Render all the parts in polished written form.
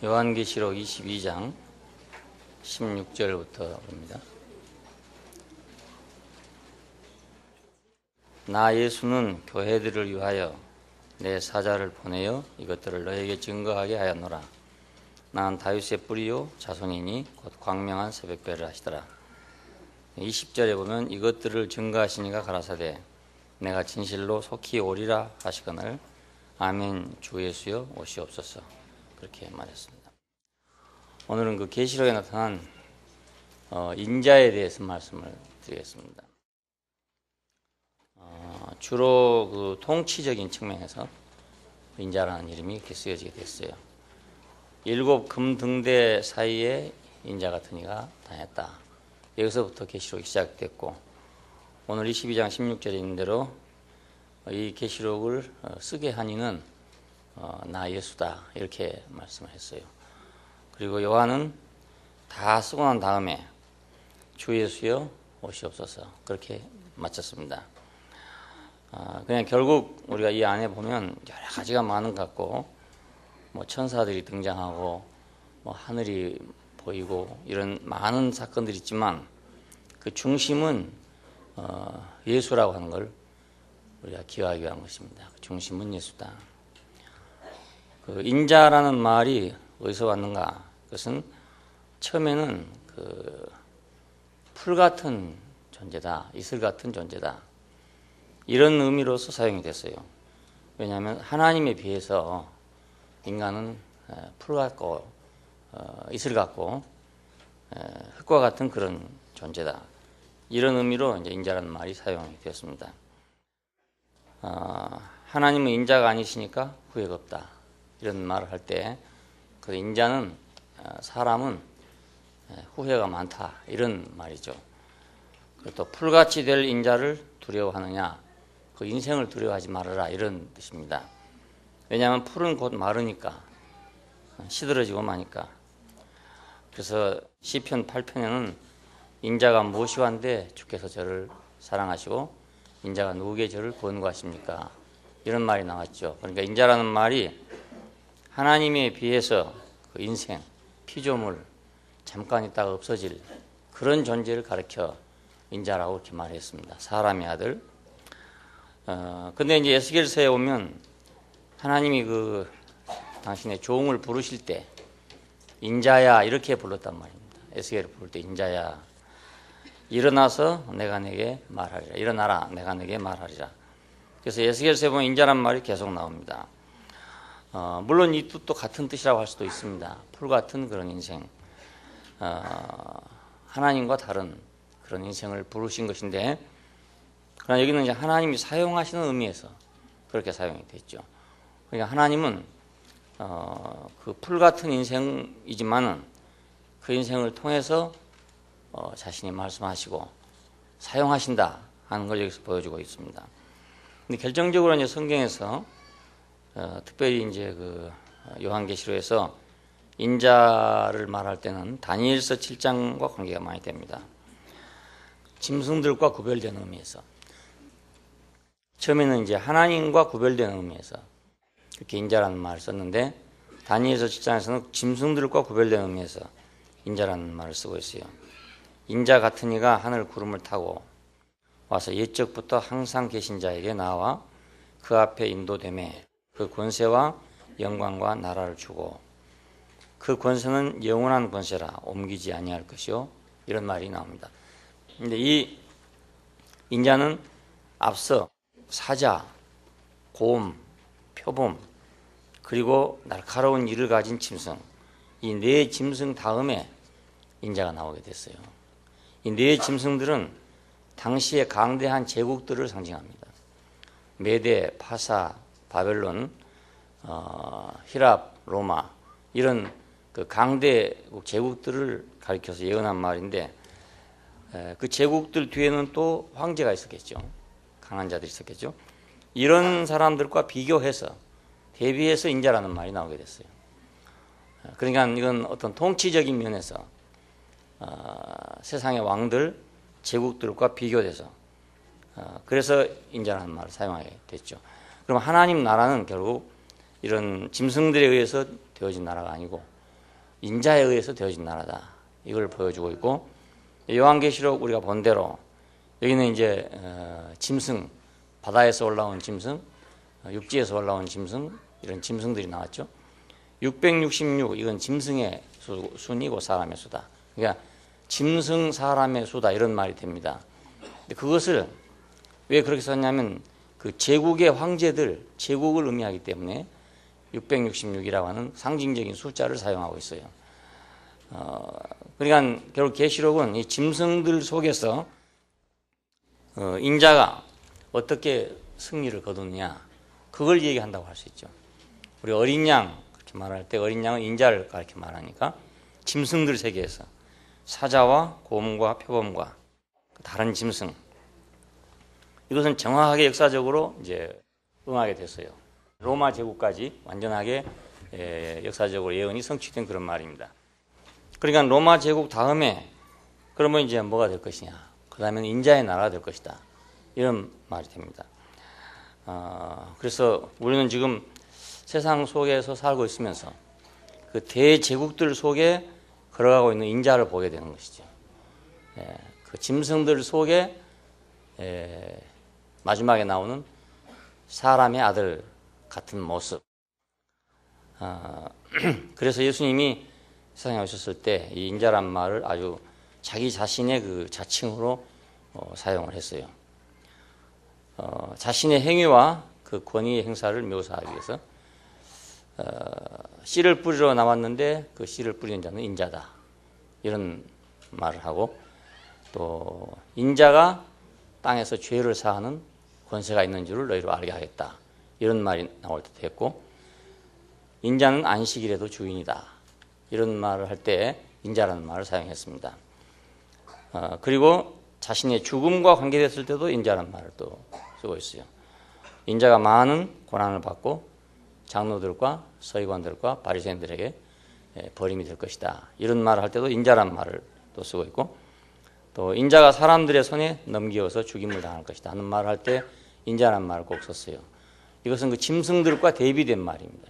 요한계시록 22장 16절부터 봅니다. 나 예수는 교회들을 위하여 내 사자를 보내어 이것들을 너에게 증거하게 하였노라. 나는 다윗의 뿌리요 자손이니 곧 광명한 새벽별을 하시더라. 20절에 보면 이것들을 증거하시니가 가라사대 내가 진실로 속히 오리라 하시거늘 아멘 주 예수여 오시옵소서. 그렇게 말했습니다. 오늘은 그 계시록에 나타난 인자에 대해서 말씀을 드리겠습니다. 주로 그 통치적인 측면에서 인자라는 이름이 이렇게 쓰여지게 됐어요. 7 금등대 사이에 인자 같은 이가 다녔다. 여기서부터 계시록이 시작됐고 오늘 22장 16절에 있는 대로 이 계시록을 쓰게 한 이는 나 예수다 이렇게 말씀을 했어요. 그리고 요한은 다 쓰고 난 다음에 주 예수여 오시옵소서 그렇게 마쳤습니다. 그냥 결국 우리가 이 안에 보면 여러 가지가 많은 것 같고 뭐 천사들이 등장하고 뭐 하늘이 보이고 이런 많은 사건들이 있지만 그 중심은 예수라고 하는 걸 우리가 기억하기 위한 것입니다. 그 중심은 예수다. 그 인자라는 말이 어디서 왔는가? 그것은 처음에는 그 풀 같은 존재다, 이슬 같은 존재다. 이런 의미로서 사용이 됐어요. 왜냐하면 하나님에 비해서 인간은 풀 같고 이슬 같고 흙과 같은 그런 존재다. 이런 의미로 이제 인자라는 말이 사용이 되었습니다. 하나님은 인자가 아니시니까 후회가 없다. 이런 말을 할 때 그 인자는 사람은 후회가 많다. 이런 말이죠. 또 풀같이 될 인자를 두려워하느냐? 그 인생을 두려워하지 말아라 이런 뜻입니다. 왜냐하면 풀은 곧 마르니까 시들어지고 마니까. 그래서 시편 8편에는 인자가 무엇이완데 주께서 저를 사랑하시고 인자가 누구에게 저를 권고하십니까? 이런 말이 나왔죠. 그러니까 인자라는 말이 하나님에 비해서 그 인생, 피조물, 잠깐 있다가 없어질 그런 존재를 가르쳐 인자라고 이렇게 말했습니다. 사람의 아들. 근데 이제 에스겔서에 오면 하나님이 그 당신의 종을 부르실 때 인자야 이렇게 불렀단 말입니다. 에스겔을 부를 때 인자야 일어나서 내가 내게 말하리라. 일어나라 내가 내게 말하리라. 그래서 에스겔서에 보면 인자란 말이 계속 나옵니다. 물론 이 뜻도 같은 뜻이라고 할 수도 있습니다. 풀 같은 그런 인생, 하나님과 다른 그런 인생을 부르신 것인데, 그러나 여기는 이제 하나님이 사용하시는 의미에서 그렇게 사용이 됐죠. 그러니까 하나님은 그 풀 같은 인생이지만은 그 인생을 통해서 자신이 말씀하시고 사용하신다 하는 걸 여기서 보여주고 있습니다. 근데 결정적으로 이제 성경에서 특별히 이제 그 요한계시록에서 인자를 말할 때는 다니엘서 7장과 관계가 많이 됩니다. 짐승들과 구별되는 의미에서 처음에는 이제 하나님과 구별되는 의미에서 그렇게 인자라는 말을 썼는데 다니엘서 7장에서는 짐승들과 구별되는 의미에서 인자라는 말을 쓰고 있어요. 인자 같은 이가 하늘 구름을 타고 와서 옛적부터 항상 계신 자에게 나와 그 앞에 인도되매 그 권세와 영광과 나라를 주고 그 권세는 영원한 권세라 옮기지 아니할 것이요 이런 말이 나옵니다. 근데 이 인자는 앞서 사자, 곰, 표범 그리고 날카로운 이를 가진 짐승 이 네 짐승 다음에 인자가 나오게 됐어요. 이 네 짐승들은 당시의 강대한 제국들을 상징합니다. 메데, 파사, 바벨론, 히랍, 로마 이런 그 강대국 제국들을 가리켜서 예언한 말인데 그 제국들 뒤에는 또 황제가 있었겠죠. 강한 자들이 있었겠죠. 이런 사람들과 비교해서 대비해서 인자라는 말이 나오게 됐어요. 그러니까 이건 어떤 통치적인 면에서 세상의 왕들, 제국들과 비교돼서 그래서 인자라는 말을 사용하게 됐죠. 그럼 하나님 나라는 결국 이런 짐승들에 의해서 되어진 나라가 아니고 인자에 의해서 되어진 나라다. 이걸 보여주고 있고, 요한계시록 우리가 본 대로 여기는 이제 짐승, 바다에서 올라온 짐승, 육지에서 올라온 짐승, 이런 짐승들이 나왔죠. 666, 이건 짐승의 순이고 사람의 수다. 그러니까 짐승 사람의 수다, 이런 말이 됩니다. 근데 그것을 왜 그렇게 썼냐면 그 제국의 황제들, 제국을 의미하기 때문에 666이라고 하는 상징적인 숫자를 사용하고 있어요. 그러니까 결국 계시록은 이 짐승들 속에서 인자가 어떻게 승리를 거두느냐, 그걸 얘기한다고 할 수 있죠. 우리 어린 양 그렇게 말할 때 어린 양은 인자를 그렇게 말하니까 짐승들 세계에서 사자와 곰과 표범과 다른 짐승, 이것은 정확하게 역사적으로 이제 응하게 됐어요. 로마 제국까지 완전하게 역사적으로 예언이 성취된 그런 말입니다. 그러니까 로마 제국 다음에 그러면 이제 뭐가 될 것이냐? 그 다음에는 인자의 나라가 될 것이다. 이런 말이 됩니다. 그래서 우리는 지금 세상 속에서 살고 있으면서 그 대제국들 속에 걸어가고 있는 인자를 보게 되는 것이죠. 그 짐승들 속에 마지막에 나오는 사람의 아들 같은 모습. 그래서 예수님이 세상에 오셨을 때 이 인자란 말을 아주 자기 자신의 그 자칭으로 사용을 했어요. 자신의 행위와 그 권위의 행사를 묘사하기 위해서 씨를 뿌리러 나왔는데 그 씨를 뿌리는 자는 인자다, 이런 말을 하고, 또 인자가 땅에서 죄를 사하는 권세가 있는 줄을 너희로 알게 하겠다, 이런 말이 나올 때도 했고, 인자는 안식일에도 주인이다, 이런 말을 할 때 인자라는 말을 사용했습니다. 그리고 자신의 죽음과 관계됐을 때도 인자라는 말을 또 쓰고 있어요. 인자가 많은 고난을 받고 장로들과 서기관들과 바리새인들에게 버림이 될 것이다, 이런 말을 할 때도 인자라는 말을 또 쓰고 있고, 또 인자가 사람들의 손에 넘겨서 죽임을 당할 것이다 하는 말을 할 때 인자라는 말을 꼭 썼어요. 이것은 그 짐승들과 대비된 말입니다.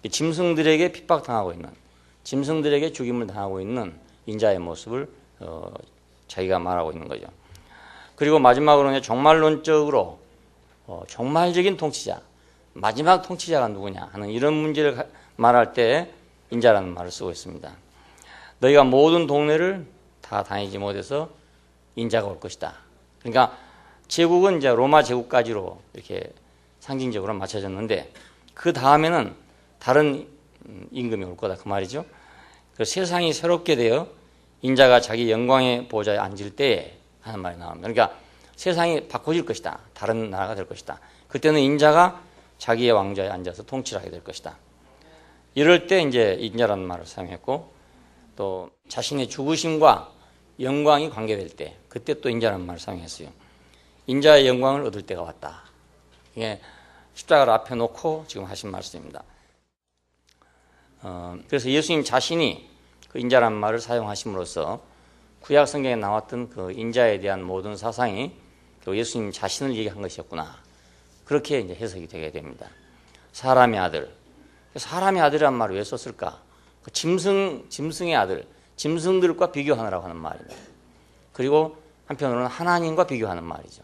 짐승들에게 핍박당하고 있는, 짐승들에게 죽임을 당하고 있는 인자의 모습을 자기가 말하고 있는 거죠. 그리고 마지막으로는 종말론적으로 종말적인 통치자, 마지막 통치자가 누구냐 하는 이런 문제를 말할 때 인자라는 말을 쓰고 있습니다. 너희가 모든 동네를 다 다니지 못해서 인자가 올 것이다. 그러니까 제국은 이제 로마 제국까지로 이렇게 상징적으로 맞춰졌는데 그 다음에는 다른 임금이 올 거다, 그 말이죠. 그 세상이 새롭게 되어 인자가 자기 영광의 보좌에 앉을 때 하는 말이 나옵니다. 그러니까 세상이 바꿔질 것이다, 다른 나라가 될 것이다. 그때는 인자가 자기의 왕좌에 앉아서 통치를 하게 될 것이다. 이럴 때 이제 인자라는 말을 사용했고, 또 자신의 죽으심과 영광이 관계될 때 그때 또 인자라는 말을 사용했어요. 인자의 영광을 얻을 때가 왔다. 이게 십자가를 앞에 놓고 지금 하신 말씀입니다. 그래서 예수님 자신이 그 인자라는 말을 사용하심으로써 구약 성경에 나왔던 그 인자에 대한 모든 사상이 예수님 자신을 얘기한 것이었구나, 그렇게 이제 해석이 되게 됩니다. 사람의 아들, 사람의 아들이란 말을 왜 썼을까? 그 짐승의 아들, 짐승들과 비교하느라고 하는 말입니다. 그리고 한편으로는 하나님과 비교하는 말이죠.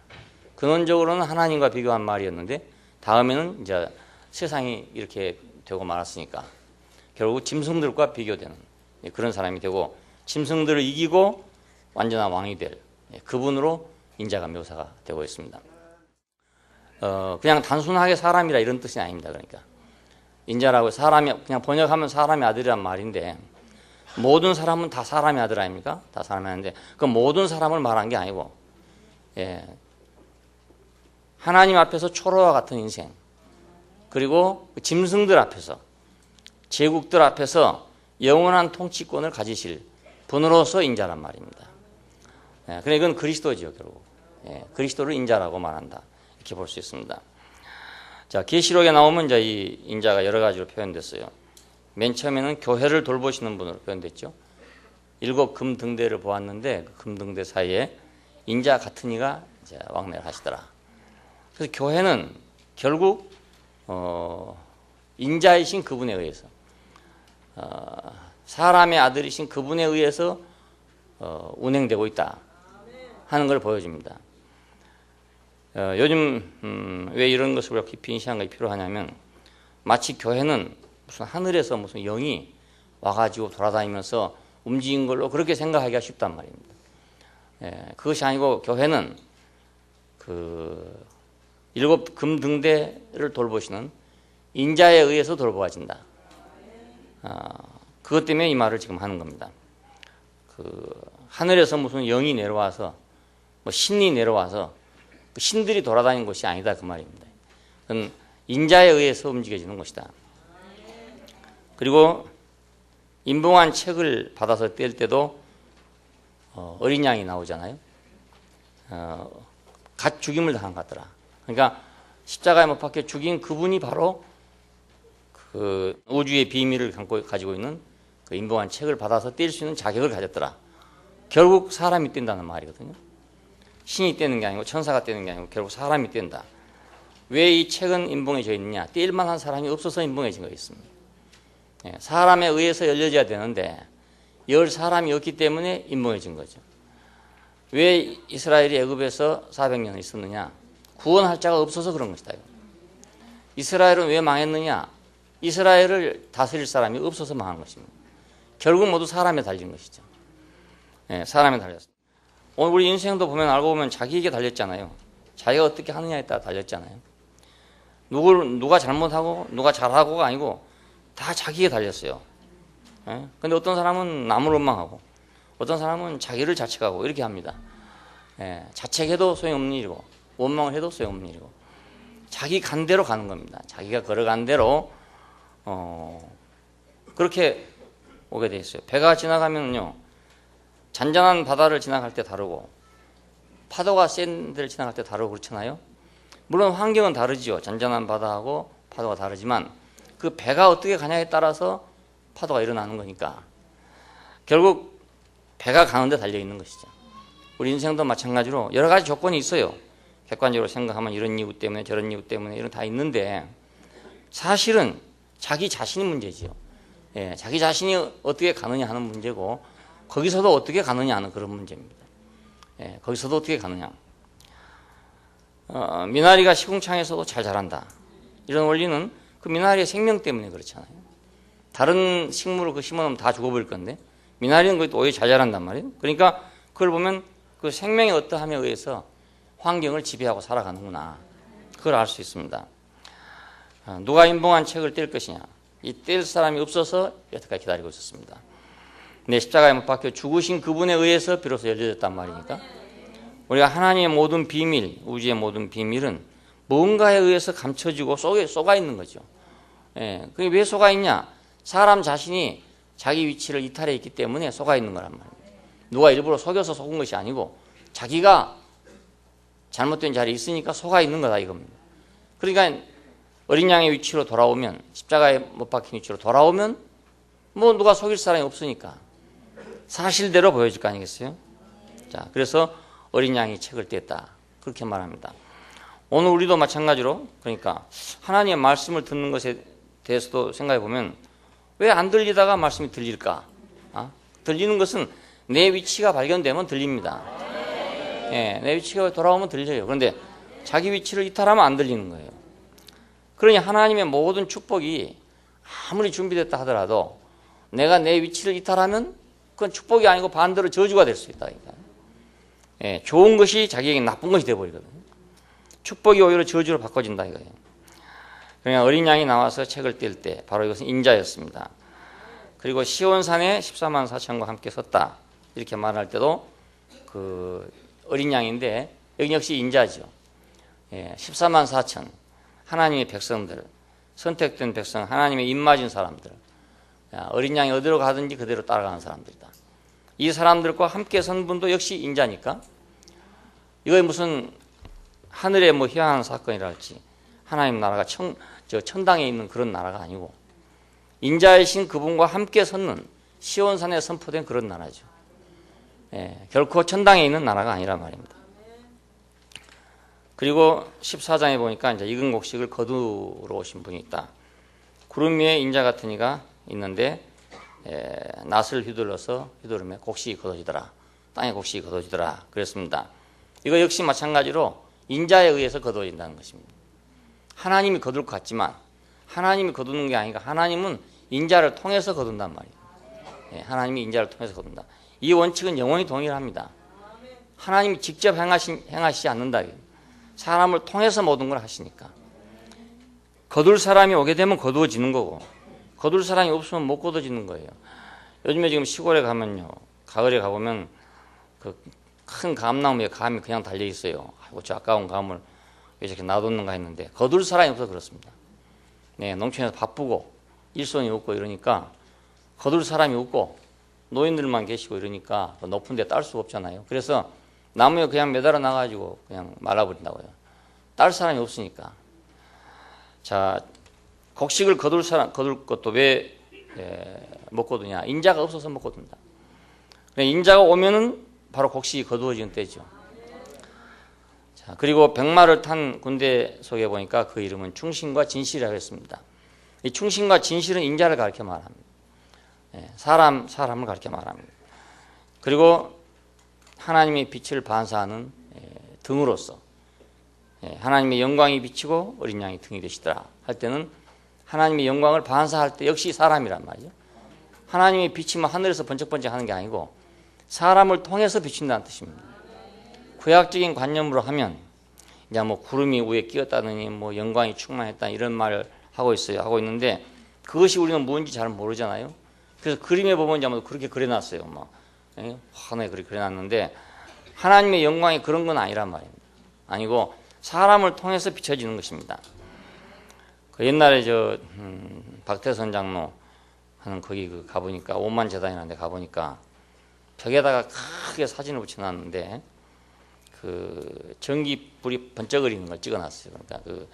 근원적으로는 하나님과 비교한 말이었는데 다음에는 이제 세상이 이렇게 되고 말았으니까 결국 짐승들과 비교되는 그런 사람이 되고, 짐승들을 이기고 완전한 왕이 될 그분으로 인자가 묘사가 되고 있습니다. 그냥 단순하게 사람이라 이런 뜻이 아닙니다. 그러니까 인자라고 사람이 그냥 번역하면 사람의 아들이란 말인데 모든 사람은 다 사람의 아들 아닙니까? 다 사람의 아들인데 그 모든 사람을 말한 게 아니고, 하나님 앞에서 초로와 같은 인생, 그리고 짐승들 앞에서, 제국들 앞에서 영원한 통치권을 가지실 분으로서 인자란 말입니다. 그러니까 이건 그리스도죠, 결국. 그리스도를 인자라고 말한다, 이렇게 볼 수 있습니다. 자, 계시록에 나오면 이제 이 인자가 여러 가지로 표현됐어요. 맨 처음에는 교회를 돌보시는 분으로 표현됐죠. 7 금등대를 보았는데 그 금등대 사이에 인자 같은 이가 이제 왕래를 하시더라. 그래서 교회는 결국 인자이신 그분에 의해서 사람의 아들이신 그분에 의해서 운행되고 있다 하는 걸 보여줍니다. 요즘 왜 이런 것을 우리가 깊이 인식하는 것이 필요하냐면 마치 교회는 무슨 하늘에서 무슨 영이 와가지고 돌아다니면서 움직인 걸로 그렇게 생각하기가 쉽단 말입니다. 그것이 아니고 교회는 그 일곱 금등대를 돌보시는 인자에 의해서 돌보아진다. 그것 때문에 이 말을 지금 하는 겁니다. 그 하늘에서 무슨 영이 내려와서 뭐 신이 내려와서 그 신들이 돌아다니는 것이 아니다 그 말입니다. 그건 인자에 의해서 움직여지는 것이다. 그리고 임봉한 책을 받아서 뗄 때도 어린 양이 나오잖아요. 갓 죽임을 당한 것 같더라. 그러니까 십자가에 못 박혀 죽인 그분이 바로 그 우주의 비밀을 가지고 있는 그 임봉한 책을 받아서 뗄 수 있는 자격을 가졌더라. 결국 사람이 뗀다는 말이거든요. 신이 떼는 게 아니고 천사가 떼는 게 아니고 결국 사람이 뗀다. 왜 이 책은 임봉해져 있느냐? 뗄 만한 사람이 없어서 임봉해진 거였습니다. 사람에 의해서 열려져야 되는데 열 사람이 없기 때문에 임봉해진 거죠. 왜 이스라엘이 애굽에서 400년을 있었느냐? 구원할 자가 없어서 그런 것이다. 이스라엘은 왜 망했느냐? 이스라엘을 다스릴 사람이 없어서 망한 것입니다. 결국 모두 사람에 달린 것이죠. 사람에 달렸습니다. 오늘 우리 인생도 보면 알고 보면 자기에게 달렸잖아요. 자기가 어떻게 하느냐에 따라 달렸잖아요. 누가 잘못하고 누가 잘하고가 아니고 다 자기에 달렸어요. 근데 어떤 사람은 남을 원망하고 어떤 사람은 자기를 자책하고 이렇게 합니다. 자책해도 소용없는 일이고 원망을 해도 소용없는 일이고 자기 간 대로 가는 겁니다. 자기가 걸어간 대로 그렇게 오게 돼 있어요. 배가 지나가면요 잔잔한 바다를 지나갈 때 다르고 파도가 센 데를 지나갈 때 다르고 그렇잖아요. 물론 환경은 다르죠. 잔잔한 바다하고 파도가 다르지만 그 배가 어떻게 가냐에 따라서 파도가 일어나는 거니까 결국 배가 가는 데 달려 있는 것이죠. 우리 인생도 마찬가지로 여러 가지 조건이 있어요. 객관적으로 생각하면 이런 이유 때문에 저런 이유 때문에 이런 다 있는데 사실은 자기 자신이 문제지요. 자기 자신이 어떻게 가느냐 하는 문제고 거기서도 어떻게 가느냐 하는 그런 문제입니다. 거기서도 어떻게 가느냐. 미나리가 시궁창에서도 잘 자란다. 이런 원리는 그 미나리의 생명 때문에 그렇잖아요. 다른 식물을 그 심어놓으면 다 죽어버릴 건데 미나리는 그래도 오히려 잘 자란단 말이에요. 그러니까 그걸 보면 그 생명의 어떠함에 의해서 환경을 지배하고 살아가는구나. 그걸 알 수 있습니다. 누가 임봉한 책을 뗄 것이냐. 이 뗄 사람이 없어서 여태까지 기다리고 있었습니다. 내 십자가에 못 박혀 죽으신 그분에 의해서 비로소 열려졌단 말이니까 우리가 하나님의 모든 비밀, 우주의 모든 비밀은 뭔가에 의해서 감춰지고 쏘가 있는 거죠. 그게 왜 쏘가 있냐? 사람 자신이 자기 위치를 이탈해 있기 때문에 쏘가 있는 거란 말이에요. 누가 일부러 속여서 속은 것이 아니고 자기가 잘못된 자리에 있으니까 쏘가 있는 거다 이겁니다. 그러니까 어린 양의 위치로 돌아오면 십자가에 못 박힌 위치로 돌아오면 뭐 누가 속일 사람이 없으니까 사실대로 보여질 거 아니겠어요? 자, 그래서 어린 양이 책을 뗐다. 그렇게 말합니다. 오늘 우리도 마찬가지로 그러니까 하나님의 말씀을 듣는 것에 대해서도 생각해 보면 왜 안 들리다가 말씀이 들릴까? 들리는 것은 내 위치가 발견되면 들립니다. 내 위치가 돌아오면 들려요. 그런데 자기 위치를 이탈하면 안 들리는 거예요. 그러니 하나님의 모든 축복이 아무리 준비됐다 하더라도 내가 내 위치를 이탈하면 그건 축복이 아니고 반대로 저주가 될 수 있다. 좋은 것이 자기에게 나쁜 것이 되어버리거든요. 축복이 오히려 저주로 바꿔진다 이거예요. 그러니까 어린 양이 나와서 책을 뗄 때 바로 이것은 인자였습니다. 그리고 시온산에 14만 4천과 함께 섰다 이렇게 말할 때도 그 어린 양인데 여기 역시 인자죠. 14만 4천 하나님의 백성들, 선택된 백성, 하나님의 입맞은 사람들, 어린 양이 어디로 가든지 그대로 따라가는 사람들이다. 이 사람들과 함께 선 분도 역시 인자니까 이거 무슨 하늘에 뭐 희한한 사건이랄지 하나님 나라가 천당에 있는 그런 나라가 아니고 인자이신 그분과 함께 섰는 시온산에 선포된 그런 나라죠. 결코 천당에 있는 나라가 아니란 말입니다. 그리고 14장에 보니까 이제 익은 곡식을 거두러 오신 분이 있다. 구름 위에 인자 같은 이가 있는데 낫을 휘두르며 곡식이 거둬지더라. 땅에 곡식이 거둬지더라. 그랬습니다. 이거 역시 마찬가지로 인자에 의해서 거두어진다는 것입니다. 하나님이 거둘 것 같지만 하나님이 거두는 게 아니라 하나님은 인자를 통해서 거둔단 말이에요. 하나님이 인자를 통해서 거둔다. 이 원칙은 영원히 동일합니다. 하나님이 직접 행하시지 않는다. 사람을 통해서 모든 걸 하시니까. 거둘 사람이 오게 되면 거두어지는 거고 거둘 사람이 없으면 못 거두어지는 거예요. 요즘에 지금 시골에 가면요, 가을에 가보면 그 큰 감나무에 감이 그냥 달려 있어요. 아이고 저 아까운 감을 왜 저렇게 놔뒀는가 했는데 거둘 사람이 없어서 그렇습니다. 네, 농촌에서 바쁘고 일손이 없고 이러니까 거둘 사람이 없고 노인들만 계시고 이러니까 높은 데 딸 수가 없잖아요. 그래서 나무에 그냥 매달아 놔가지고 그냥 말아버린다고요. 딸 사람이 없으니까. 자, 곡식을 거둘 것도 왜 못 거두냐? 인자가 없어서 못 거둔다. 인자가 오면은 바로 곡식이 거두어지는 때죠. 자, 그리고 백마를 탄 군대 속에 보니까 그 이름은 충신과 진실이라고 했습니다. 이 충신과 진실은 인자를 가르쳐 말합니다. 사람을 가르쳐 말합니다. 그리고 하나님의 빛을 반사하는 등으로서 하나님의 영광이 비치고 어린 양이 등이 되시더라 할 때는 하나님의 영광을 반사할 때 역시 사람이란 말이죠. 하나님의 빛이 하늘에서 번쩍번쩍 하는 게 아니고 사람을 통해서 비친다는 뜻입니다. 구약적인 관념으로 하면 이제 뭐 구름이 위에 끼었다느니 뭐 영광이 충만했다 이런 말을 하고 있는데 그것이 우리는 뭔지 잘 모르잖아요. 그래서 그림에 보면 이제 그렇게 그려놨어요. 뭐 화면에 그렇게 그려놨는데 하나님의 영광이 그런 건 아니란 말입니다. 아니고 사람을 통해서 비춰지는 것입니다. 그 옛날에 박태선 장로 하는 거기 가보니까 오만 재단이라는 데 가보니까 벽에다가 크게 사진을 붙여놨는데 그 전기불이 번쩍거리는 걸 찍어놨어요. 그러니까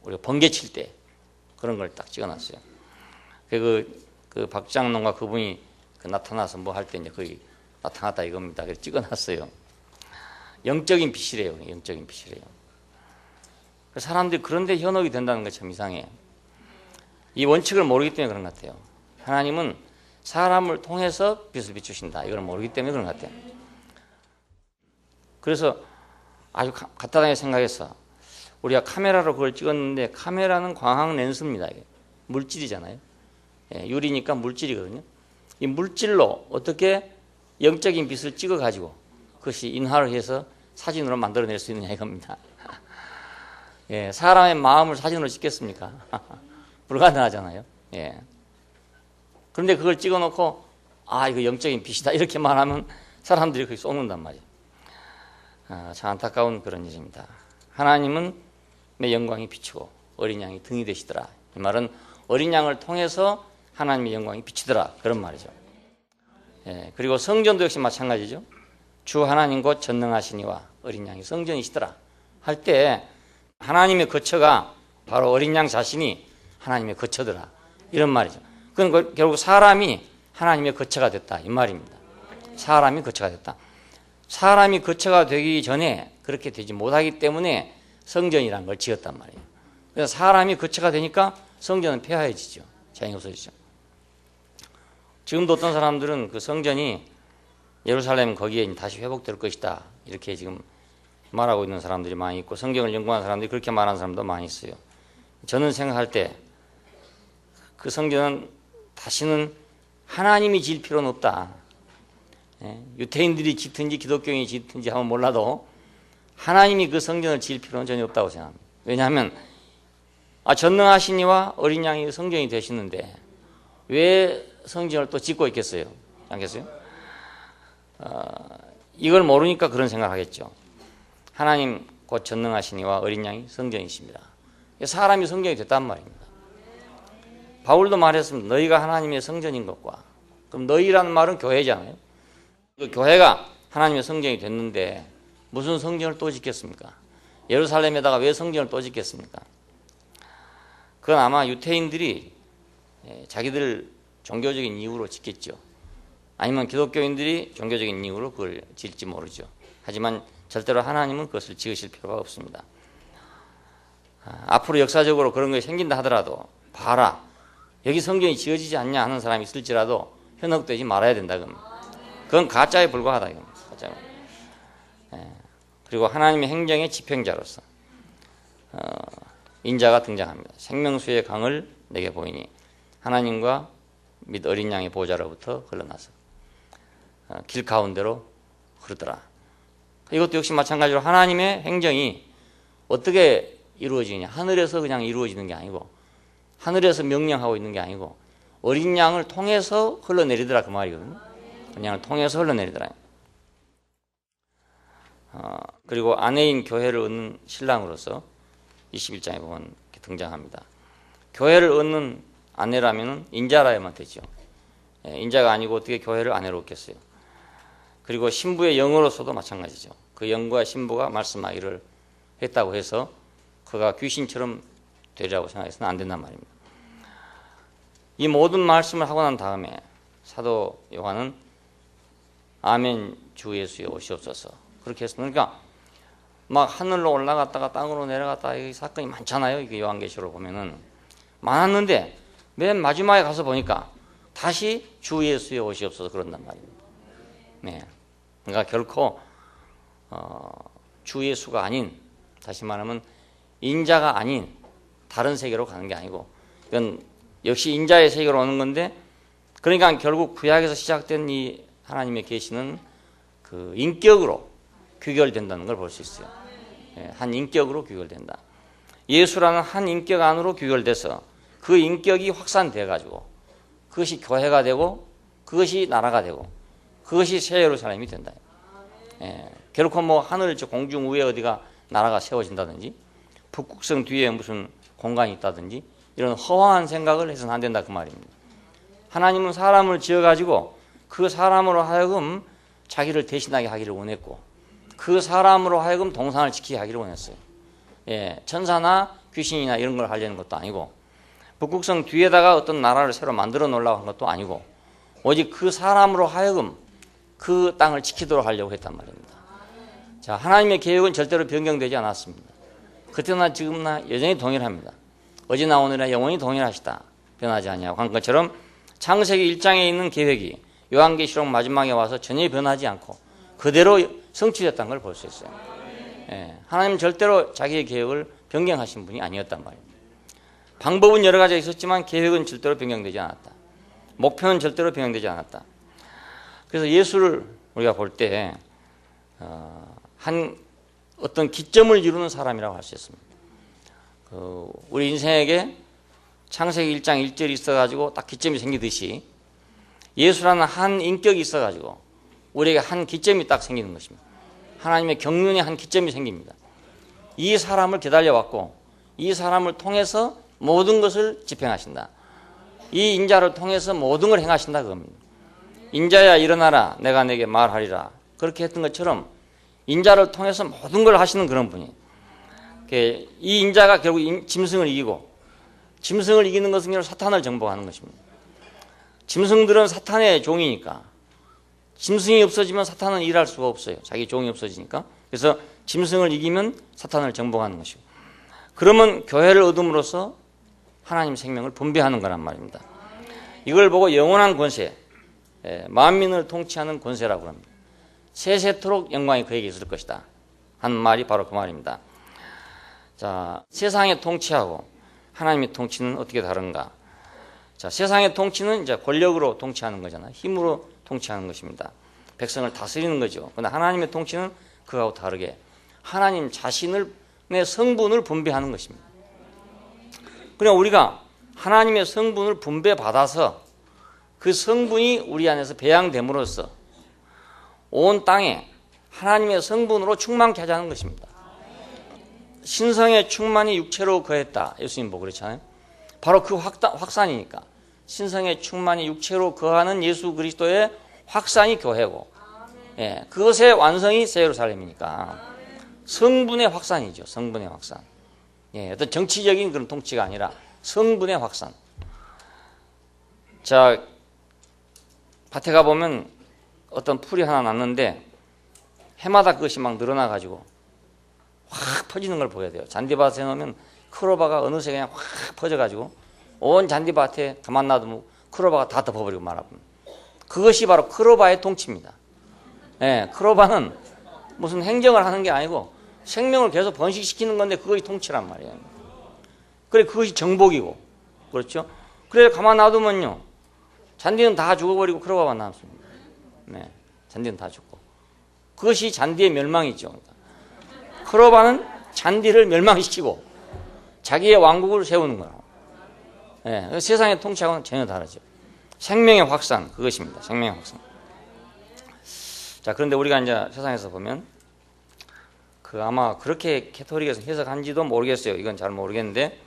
우리가 번개 칠 때 그런 걸 딱 찍어놨어요. 그 박장로가 그분이 나타나서 뭐 할 때 이제 거기 나타났다 이겁니다. 그래서 찍어놨어요. 영적인 빛이래요. 영적인 빛이래요. 사람들이 그런데 현혹이 된다는 게 참 이상해요. 이 원칙을 모르기 때문에 그런 것 같아요. 하나님은 사람을 통해서 빛을 비추신다. 이걸 모르기 때문에 그런 것 같아요. 그래서 아주 간단하게 생각해서 우리가 카메라로 그걸 찍었는데 카메라는 광학 렌즈입니다. 이게 물질이잖아요. 유리니까 물질이거든요. 이 물질로 어떻게 영적인 빛을 찍어가지고 그것이 인화를 해서 사진으로 만들어낼 수 있느냐 이겁니다. 사람의 마음을 사진으로 찍겠습니까? 불가능하잖아요. 그런데 그걸 찍어놓고 이거 영적인 빛이다 이렇게 말하면 사람들이 그렇게 쏘는단 말이에요. 참 안타까운 그런 일입니다. 하나님은 내 영광이 비치고 어린 양이 등이 되시더라. 이 말은 어린 양을 통해서 하나님의 영광이 비치더라 그런 말이죠. 그리고 성전도 역시 마찬가지죠. 주 하나님 곧 전능하시니와 어린 양이 성전이시더라 할 때 하나님의 거처가 바로 어린 양 자신이 하나님의 거처더라 이런 말이죠. 그건 결국 사람이 하나님의 거처가 됐다 이 말입니다. 사람이 거처가 됐다. 사람이 거처가 되기 전에 그렇게 되지 못하기 때문에 성전이라는 걸 지었단 말이에요. 그래서 사람이 거처가 되니까 성전은 폐허해지죠. 재앙이 없어지죠. 지금도 어떤 사람들은 그 성전이 예루살렘 거기에 다시 회복될 것이다 이렇게 지금 말하고 있는 사람들이 많이 있고 성경을 연구하는 사람들이 그렇게 말하는 사람도 많이 있어요. 저는 생각할 때 그 성전은 다시는 하나님이 지을 필요는 없다. 유태인들이 짓든지 기독교인이 짓든지 하면 몰라도 하나님이 그 성전을 지을 필요는 전혀 없다고 생각합니다. 왜냐하면 전능하시니와 어린 양이 성전이 되시는데 왜 성전을 또 짓고 있겠어요? 않겠어요? 이걸 모르니까 그런 생각을 하겠죠. 하나님 곧 전능하시니와 어린 양이 성전이십니다. 사람이 성전이 됐단 말입니다. 바울도 말했습니다. 너희가 하나님의 성전인 것과. 그럼 너희라는 말은 교회잖아요. 그 교회가 하나님의 성전이 됐는데 무슨 성전을 또 짓겠습니까? 예루살렘에다가 왜 성전을 또 짓겠습니까? 그건 아마 유태인들이 자기들 종교적인 이유로 짓겠죠. 아니면 기독교인들이 종교적인 이유로 그걸 지을지 모르죠. 하지만 절대로 하나님은 그것을 지으실 필요가 없습니다. 앞으로 역사적으로 그런 것이 생긴다 하더라도 봐라. 여기 성경이 지어지지 않냐 하는 사람이 있을지라도 현혹되지 말아야 된다. 그건 가짜에 불과하다. 가짜. 그리고 하나님의 행정의 집행자로서 인자가 등장합니다. 생명수의 강을 내게 보이니 하나님과 및 어린 양의 보좌로부터 흘러나서 길 가운데로 흐르더라. 이것도 역시 마찬가지로 하나님의 행정이 어떻게 이루어지냐. 하늘에서 그냥 이루어지는 게 아니고 하늘에서 명령하고 있는 게 아니고 어린 양을 통해서 흘러내리더라 그 말이거든요. 어린 양을 통해서 흘러내리더라. 그리고 아내인 교회를 얻는 신랑으로서 21장에 보면 이렇게 등장합니다. 교회를 얻는 아내라면 인자라야만 되죠. 인자가 아니고 어떻게 교회를 아내로 얻겠어요. 그리고 신부의 영으로서도 마찬가지죠. 그 영과 신부가 말씀하기를 했다고 해서 그가 귀신처럼 되리라고 생각해서는 안 된단 말입니다. 이 모든 말씀을 하고 난 다음에 사도 요한은 아멘 주 예수여 오시옵소서 그렇게 했습니다. 그러니까 막 하늘로 올라갔다가 땅으로 내려갔다가 이 사건이 많잖아요. 이게 요한계시록을 보면은 많았는데 맨 마지막에 가서 보니까 다시 주 예수여 오시옵소서 그런단 말입니다. 네. 그러니까 결코 주 예수가 아닌, 다시 말하면 인자가 아닌 다른 세계로 가는 게 아니고 이건 역시 인자의 세계로 오는 건데, 그러니까 결국 구약에서 시작된 이 하나님의 계시는 그 인격으로 귀결된다는 걸 볼 수 있어요. 한 인격으로 귀결된다. 예수라는 한 인격 안으로 귀결돼서 그 인격이 확산돼 가지고 그것이 교회가 되고 그것이 나라가 되고 그것이 새 예루살렘이 된다. 결코 뭐 하늘 저 공중 위에 어디가 나라가 세워진다든지 북극성 뒤에 무슨 공간이 있다든지 이런 허황한 생각을 해서는 안 된다 그 말입니다. 하나님은 사람을 지어가지고 그 사람으로 하여금 자기를 대신하게 하기를 원했고 그 사람으로 하여금 동산을 지키게 하기를 원했어요. 천사나 귀신이나 이런 걸 하려는 것도 아니고 북극성 뒤에다가 어떤 나라를 새로 만들어 놓으려고 한 것도 아니고 오직 그 사람으로 하여금 그 땅을 지키도록 하려고 했단 말입니다. 자, 하나님의 계획은 절대로 변경되지 않았습니다. 그때나 지금나 여전히 동일합니다. 어제나 오늘이나 영원히 동일하시다. 변하지 않냐고 한 것처럼 창세기 1장에 있는 계획이 요한계시록 마지막에 와서 전혀 변하지 않고 그대로 성취됐다는 걸 볼 수 있어요. 하나님은 절대로 자기의 계획을 변경하신 분이 아니었단 말입니다. 방법은 여러 가지가 있었지만 계획은 절대로 변경되지 않았다. 목표는 절대로 변경되지 않았다. 그래서 예수를 우리가 볼 때 한 어떤 기점을 이루는 사람이라고 할 수 있습니다. 우리 인생에게 창세기 1장 1절이 있어가지고 딱 기점이 생기듯이 예수라는 한 인격이 있어가지고 우리에게 한 기점이 딱 생기는 것입니다. 하나님의 경륜에 한 기점이 생깁니다. 이 사람을 기다려왔고 이 사람을 통해서 모든 것을 집행하신다. 이 인자를 통해서 모든 걸 행하신다 그겁니다. 인자야 일어나라 내가 내게 말하리라 그렇게 했던 것처럼 인자를 통해서 모든 걸 하시는 그런 분이에요. 이 인자가 결국 짐승을 이기고 짐승을 이기는 것은 결국 사탄을 정복하는 것입니다. 짐승들은 사탄의 종이니까 짐승이 없어지면 사탄은 일할 수가 없어요. 자기 종이 없어지니까. 그래서 짐승을 이기면 사탄을 정복하는 것이고 그러면 교회를 얻음으로써 하나님 생명을 분배하는 거란 말입니다. 이걸 보고 영원한 권세, 만민을 통치하는 권세라고 합니다. 세세토록 영광이 그에게 있을 것이다 하는 말이 바로 그 말입니다. 자, 세상의 통치하고 하나님의 통치는 어떻게 다른가? 자, 세상의 통치는 이제 권력으로 통치하는 거잖아요. 힘으로 통치하는 것입니다. 백성을 다스리는 거죠. 그런데 하나님의 통치는 그하고 다르게 하나님 자신의 성분을 분배하는 것입니다. 그러니까 우리가 하나님의 성분을 분배받아서 그 성분이 우리 안에서 배양됨으로써 온 땅에 하나님의 성분으로 충만케 하자는 것입니다. 신성의 충만이 육체로 거했다. 예수님 보고 그렇잖아요. 바로 그 확산이니까. 신성의 충만이 육체로 거하는 예수 그리스도의 확산이 교회고 그것의 완성이 새 예루살렘이니까 성분의 확산이죠. 성분의 확산. 어떤 정치적인 그런 통치가 아니라 성분의 확산. 자, 밭에 가보면 어떤 풀이 하나 났는데 해마다 그것이 막 늘어나가지고 확 퍼지는 걸 보여야 돼요. 잔디밭에 넣으면 크로바가 어느새 그냥 확 퍼져가지고 온 잔디밭에 가만 놔두면 크로바가 다 덮어버리고 말아버립니다. 그것이 바로 크로바의 통치입니다. 예, 크로바는 무슨 행정을 하는 게 아니고 생명을 계속 번식시키는 건데 그것이 통치란 말이에요. 그래, 그것이 정복이고, 그렇죠? 그래, 가만 놔두면요, 잔디는 다 죽어버리고 크로바만 남습니다. 네, 잔디는 다 죽고. 그것이 잔디의 멸망이죠. 크로바는 잔디를 멸망시키고 자기의 왕국을 세우는 거라고. 네, 세상의 통치하고는 전혀 다르죠. 생명의 확산, 그것입니다. 생명의 확산. 자, 그런데 우리가 이제 세상에서 보면 아마 그렇게 캐토릭에서 해석한지도 모르겠어요. 이건 잘 모르겠는데,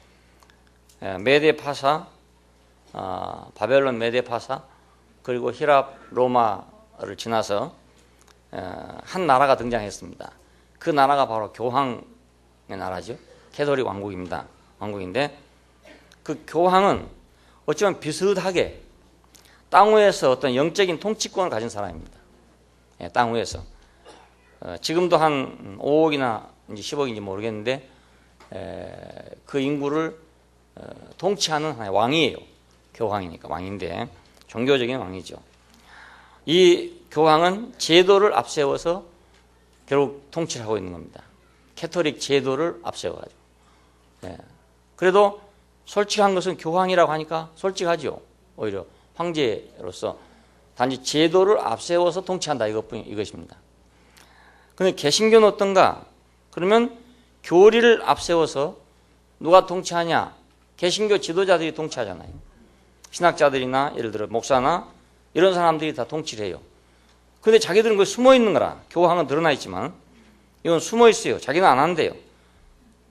메데 파사, 바벨론 메데 파사, 그리고 히랍 로마를 지나서 한 나라가 등장했습니다. 그 나라가 바로 교황의 나라죠. 캐토릭 왕국입니다. 왕국인데, 그 교황은 어쩌면 비슷하게 땅 위에서 어떤 영적인 통치권을 가진 사람입니다. 예, 땅 위에서. 지금도 한 5억이나 10억인지 모르겠는데, 그 인구를 통치하는 하나의 왕이에요. 교황이니까 왕인데, 종교적인 왕이죠. 이 교황은 제도를 앞세워서 결국 통치를 하고 있는 겁니다. 캐토릭 제도를 앞세워가지고. 예. 그래도 솔직한 것은 교황이라고 하니까 솔직하죠. 오히려 황제로서 단지 제도를 앞세워서 통치한다, 이것입니다. 그런데 개신교는 어떤가? 그러면 교리를 앞세워서 누가 통치하냐? 개신교 지도자들이 통치하잖아요. 신학자들이나 예를 들어 목사나 이런 사람들이 다 통치를 해요. 그런데 자기들은 그 숨어 있는 거라. 교황은 드러나 있지만 이건 숨어 있어요. 자기는 안 한대요.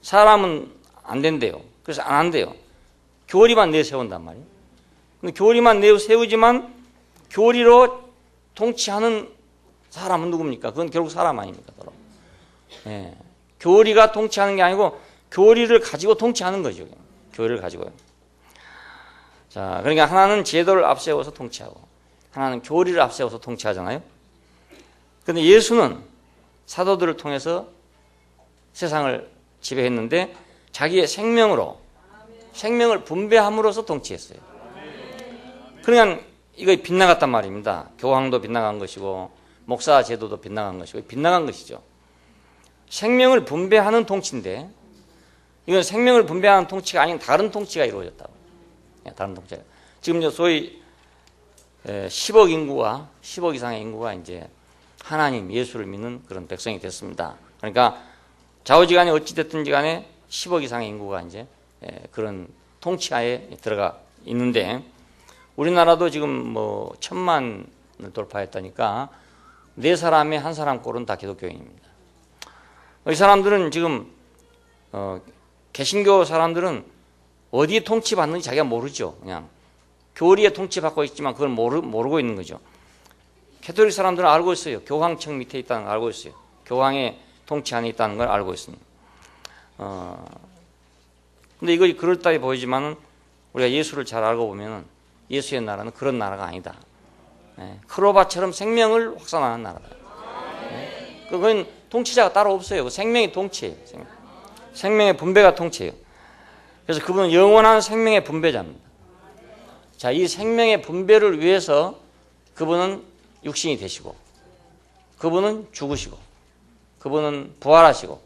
사람은 안 된대요. 그래서 안 한대요. 교리만 내세운단 말이에요. 근데 교리만 내세우지만 교리로 통치하는 사람은 누굽니까? 그건 결국 사람 아닙니까? 예. 교리가 통치하는 게 아니고 교리를 가지고 통치하는 거죠. 교리를 가지고요. 자, 그러니까 하나는 제도를 앞세워서 통치하고 하나는 교리를 앞세워서 통치하잖아요. 그런데 예수는 사도들을 통해서 세상을 지배했는데 자기의 생명으로 생명을 분배함으로써 통치했어요. 그러니까 이거 빗나갔단 말입니다. 교황도 빗나간 것이고 목사 제도도 빗나간 것이고 빗나간 것이죠. 생명을 분배하는 통치인데 이건 생명을 분배하는 통치가 아닌 다른 통치가 이루어졌다고. 다른 통치가. 지금 소위 10억 인구가 10억 이상의 인구가 이제 하나님 예수를 믿는 그런 백성이 됐습니다. 그러니까 좌우지간에 어찌 됐든지 간에 10억 이상의 인구가 이제 그런 통치하에 들어가 있는데 우리나라도 지금 뭐 1,000만을 돌파했다니까 4사람에 1사람 꼴은 다 기독교인입니다. 이 사람들은 지금 개신교 사람들은 어디에 통치받는지 자기가 모르죠. 그냥 교리에 통치받고 있지만 그걸 모르고 있는 거죠. 캐톨릭 사람들은 알고 있어요. 교황청 밑에 있다는 걸 알고 있어요. 교황의 통치 안에 있다는 걸 알고 있습니다. 근데 이거 그럴듯하게 보이지만은 우리가 예수를 잘 알고 보면은 예수의 나라는 그런 나라가 아니다. 크로바처럼 생명을 확산하는 나라다. 그건 통치자가 따로 없어요. 그 생명이 통치예요. 생명의 분배가 통치예요. 그래서 그분은 영원한 생명의 분배자입니다. 자, 이 생명의 분배를 위해서 그분은 육신이 되시고, 그분은 죽으시고, 그분은 부활하시고,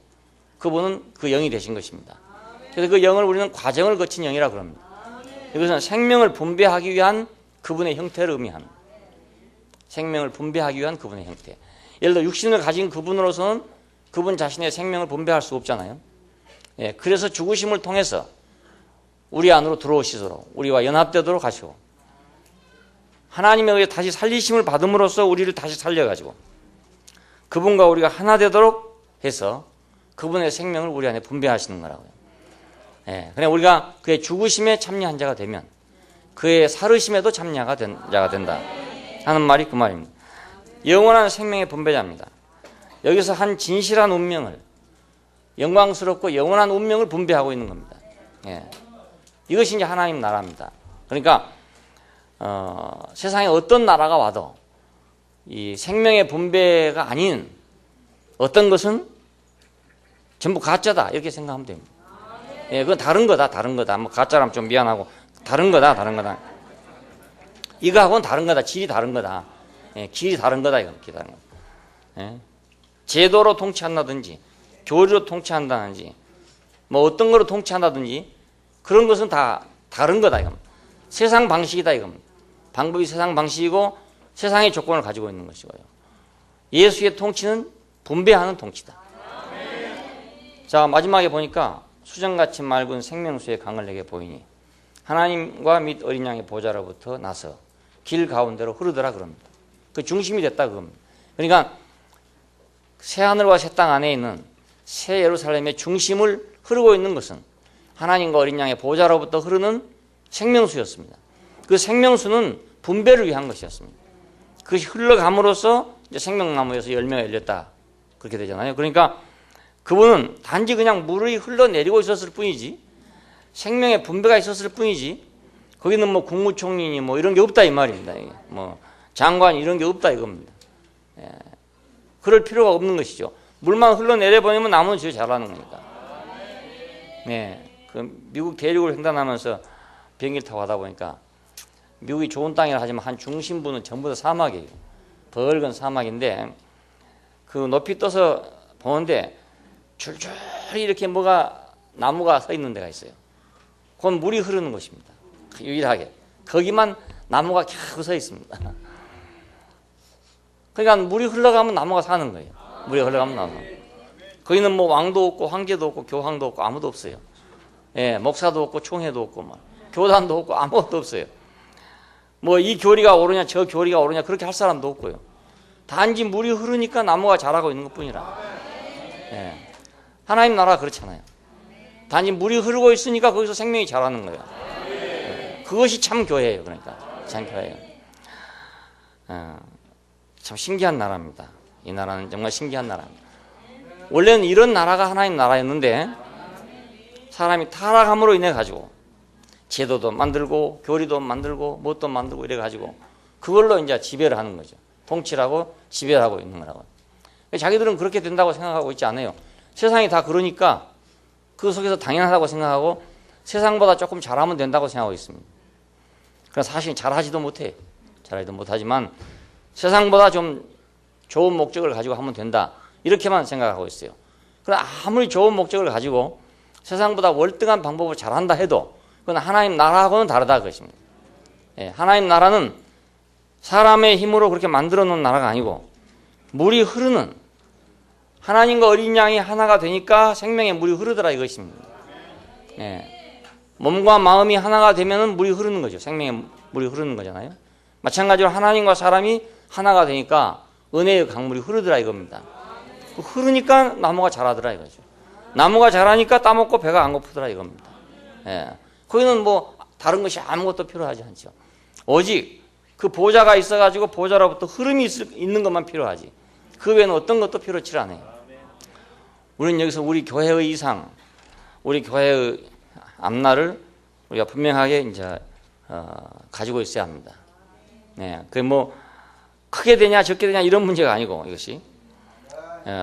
그분은 그 영이 되신 것입니다. 그래서 그 영을 우리는 과정을 거친 영이라고 합니다. 이것은 생명을 분배하기 위한 그분의 형태를 의미하는, 생명을 분배하기 위한 그분의 형태. 예를 들어 육신을 가진 그분으로서는 그분 자신의 생명을 분배할 수 없잖아요. 그래서 죽으심을 통해서 우리 안으로 들어오시도록 우리와 연합되도록 하시고 하나님에 의해 다시 살리심을 받음으로써 우리를 다시 살려가지고 그분과 우리가 하나 되도록 해서 그분의 생명을 우리 안에 분배하시는 거라고요. 그냥 우리가 그의 죽으심에 참여한 자가 되면 그의 살으심에도 참여가 된 자가 된다 하는 말이 그 말입니다. 영원한 생명의 분배자입니다. 여기서 한 진실한 운명을 영광스럽고 영원한 운명을 분배하고 있는 겁니다. 이것이 이제 하나님 나라입니다. 그러니까 세상에 어떤 나라가 와도 이 생명의 분배가 아닌 어떤 것은 전부 가짜다 이렇게 생각하면 됩니다. 그건 다른 거다. 뭐 가짜라면 좀 미안하고 다른 거다, 다른 거다. 이거하고는 다른 거다, 질이 다른 거다. 예, 길이 다른 거다, 이거. 길이 다른 거. 예? 제도로 통치한다든지, 교리로 통치한다든지, 뭐 어떤 거로 통치한다든지, 그런 것은 다 다른 거다, 이거. 세상 방식이다, 이거. 방법이 세상 방식이고, 세상의 조건을 가지고 있는 것이고요. 예수의 통치는 분배하는 통치다. 자, 마지막에 보니까 수정같이 맑은 생명수의 강을 내게 보이니 하나님과 및 어린 양의 보좌로부터 나서 길 가운데로 흐르더라 그럽니다. 그 중심이 됐다 그겁니다. 그러니까 새하늘과 새 땅 안에 있는 새 예루살렘의 중심을 흐르고 있는 것은 하나님과 어린 양의 보좌로부터 흐르는 생명수였습니다. 그 생명수는 분배를 위한 것이었습니다. 그것이 흘러감으로써 이제 생명나무에서 열매가 열렸다 그렇게 되잖아요. 그러니까 그분은 단지 그냥 물이 흘러내리고 있었을 뿐이지 생명의 분배가 있었을 뿐이지 거기는 뭐 국무총리니 뭐 이런 게 없다 이 말입니다. 뭐 장관 이런 게 없다 이겁니다. 예. 그럴 필요가 없는 것이죠. 물만 흘러내려 보내면 나무는 제일 잘하는 거니까. 예. 그 미국 대륙을 횡단하면서 비행기를 타고 가다 보니까 미국이 좋은 땅이라 하지만 한 중심부는 전부 다 사막이에요. 벌건 사막인데 그 높이 떠서 보는데 줄줄이 이렇게 뭐가 나무가 서 있는 데가 있어요. 그건 물이 흐르는 곳입니다. 유일하게 거기만 나무가 쫙 서 있습니다. 그러니까 물이 흘러가면 나무가 사는 거예요. 물이 흘러가면 나무. 거기는 뭐 왕도 없고 황제도 없고 교황도 없고 아무도 없어요. 예, 목사도 없고 총회도 없고 뭐 교단도 없고 아무것도 없어요. 뭐 이 교리가 옳으냐 저 교리가 옳으냐 그렇게 할 사람도 없고요. 단지 물이 흐르니까 나무가 자라고 있는 것뿐이라. 예. 하나님 나라가 그렇잖아요. 단지 물이 흐르고 있으니까 거기서 생명이 자라는 거예요. 예. 그것이 참 교회예요. 그러니까 참 교회예요. 참 신기한 나라입니다. 이 나라는 정말 신기한 나라입니다. 원래는 이런 나라가 하나님 나라였는데 사람이 타락함으로 인해 가지고 제도도 만들고 교리도 만들고 뭣도 만들고 이래 가지고 그걸로 이제 지배를 하는 거죠. 통치라고 지배를 하고 있는 거라고. 자기들은 그렇게 된다고 생각하고 있지 않아요. 세상이 다 그러니까 그 속에서 당연하다고 생각하고 세상보다 조금 잘하면 된다고 생각하고 있습니다. 그래서 사실 잘하지도 못해요. 잘하지도 못하지만 세상보다 좀 좋은 목적을 가지고 하면 된다. 이렇게만 생각하고 있어요. 그럼 아무리 좋은 목적을 가지고 세상보다 월등한 방법을 잘한다 해도 그건 하나님 나라하고는 다르다 그것입니다. 예, 하나님 나라는 사람의 힘으로 그렇게 만들어 놓은 나라가 아니고 물이 흐르는 하나님과 어린 양이 하나가 되니까 생명의 물이 흐르더라 이것입니다. 예, 몸과 마음이 하나가 되면은 물이 흐르는 거죠. 생명의 물이 흐르는 거잖아요. 마찬가지로 하나님과 사람이 하나가 되니까 은혜의 강물이 흐르더라 이겁니다. 흐르니까 나무가 자라더라 이거죠. 나무가 자라니까 따먹고 배가 안 고프더라 이겁니다. 예. 거기는 뭐 다른 것이 아무것도 필요하지 않죠. 오직 그 보좌가 있어가지고 보좌로부터 흐름이 있는 것만 필요하지. 그 외에는 어떤 것도 필요치 않아요. 우리는 여기서 우리 교회의 이상, 우리 교회의 앞날을 우리가 분명하게 이제 가지고 있어야 합니다. 네, 그게 뭐 크게 되냐 적게 되냐 이런 문제가 아니고 이것이